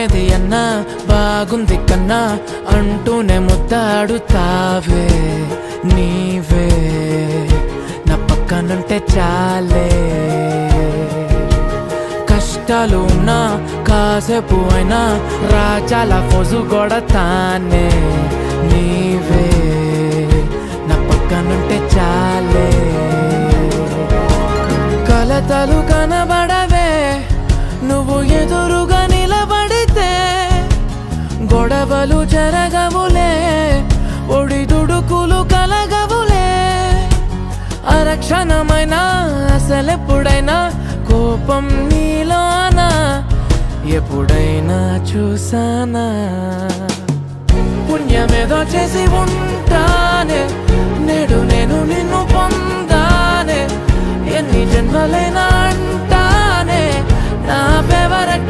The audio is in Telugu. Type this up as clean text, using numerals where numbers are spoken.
బాగున్నది అన్నా బాగుంది కన్నా అంటూనే ముద్దాడుతావే నీవే నా పక్కనుంటే చాలే కష్టాలు ఉన్నా కాసేపు అయినా రాజాల ఫోజు కొడతానే నీవే నా పక్కనుంటే చాలే కలతలు కనబడవే నువ్వు ఎదురుగా నిలబడితే గొడవలు జరగవులే ఒడిదుడుకులు కలగవులే అరక్షణమైనా అసలెప్పుడైనా కోపం నీలోనా ఎప్పుడైనా చూసానా పుణ్యమేదో చేసి ఉంటానే నేడు నేను నిన్ను పొందానే ఎన్ని జన్మలైనా అంటానే నా ఫేవరెట్